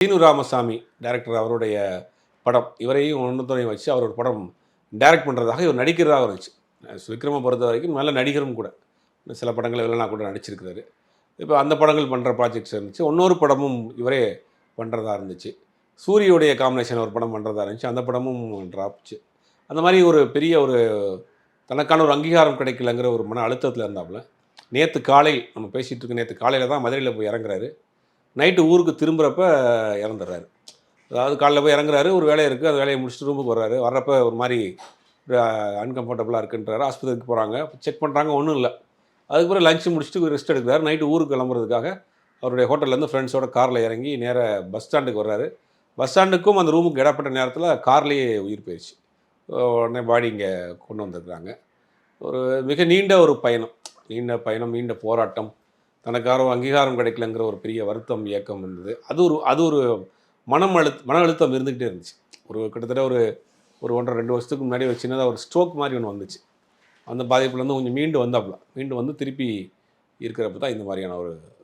Seenu Ramasamy director அவருடைய படம். இவரையும் இன்னொருத்தரையும் வச்சு அவர் ஒரு படம் டைரக்ட் பண்ணுறதாக இவர் நடிக்கிறதாக இருந்துச்சு. விக்ரமை பொறுத்த வரைக்கும் நல்ல நடிகரும் கூட. சில படங்கள் வில்லனா கூட நடிச்சிருக்கிறாரு. இப்போ அந்த படங்கள் பண்ணுற ப்ராஜெக்ட்ஸ் இருந்துச்சு. இன்னொரு படமும் இவரே பண்ணுறதா இருந்துச்சு. சூரியோடைய காம்பினேஷன் ஒரு படம் பண்ணுறதா இருந்துச்சு. அந்த படமும் ட்ராப்ச்சு. அந்த மாதிரி ஒரு பெரிய ஒரு தனக்கான ஒரு அங்கீகாரம் கிடைக்கலங்கிற ஒரு மன அழுத்தத்தில் இருந்தாப்புல. நேற்று காலை நம்ம பேசிகிட்டு இருக்க நேற்று காலையில் தான் மதுரையில் போய் இறங்குறாரு. நைட்டு ஊருக்கு திரும்புகிறப்ப இறந்துடுறாரு. அதாவது காலைல போய் இறங்குறாரு, ஒரு வேலை இருக்குது, அந்த வேலையை முடிச்சுட்டு ரூமுக்கு வர்றாரு. வர்றப்ப ஒரு மாதிரி அன்கம்ஃபர்டபுளாக இருக்குன்றாரு. ஆஸ்பத்திரிக்கு போகிறாங்க, செக் பண்ணுறாங்க, ஒன்றும் இல்லை. அதுக்கப்புறம் லஞ்ச் முடிச்சுட்டு ரெஸ்ட் எடுக்கிறாரு. நைட்டு ஊருக்கு கிளம்புறதுக்காக அவருடைய ஹோட்டல்லேருந்து ஃப்ரெண்ட்ஸோட காரில் இறங்கி நேராக பஸ் ஸ்டாண்டுக்கு வர்றாரு. பஸ் ஸ்டாண்டுக்கும் அந்த ரூமுக்கு இடப்பட்ட நேரத்தில் கார்லேயே உயிர் போயிடுச்சு. உடனே பாடி இங்கே கொண்டு வந்திருக்கிறாங்க. ஒரு மிக நீண்ட ஒரு பயணம், நீண்ட போராட்டம், தனக்கார அங்கீகாரம் கிடைக்கலங்கிற ஒரு பெரிய வருத்தம், இயக்கம் இருந்தது. அது ஒரு மன அழுத்தம் இருந்துக்கிட்டே இருந்துச்சு. கிட்டத்தட்ட ஒரு 1.5-2 வருஷத்துக்கு முன்னாடி ஒரு சின்னதாக ஒரு ஸ்ட்ரோக் மாதிரி ஒன்று வந்துச்சு. அந்த பாதிப்புலேருந்து கொஞ்சம் மீண்டு வந்து திருப்பி இருக்கிறப்ப தான் இந்த மாதிரியான ஒரு